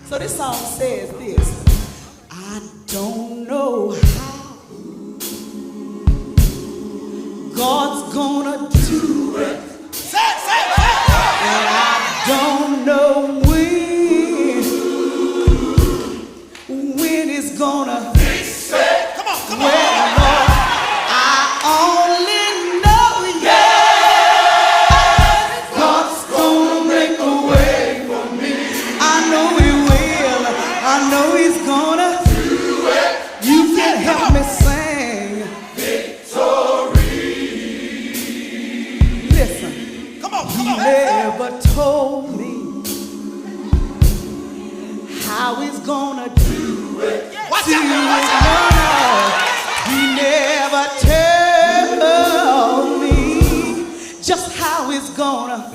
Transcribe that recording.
So this song says this: I don't know how God's gonna do it. And I don't know when it's gonna fix it. Come on, come on. Well, Lord, I only know, yeah, God's gonna make a way for me. I know He will. I know He's gonna do it. You can help me sing victory. Listen, come on, come on. He never told me how He's gonna do it. Watch out, He never told me just how He's gonna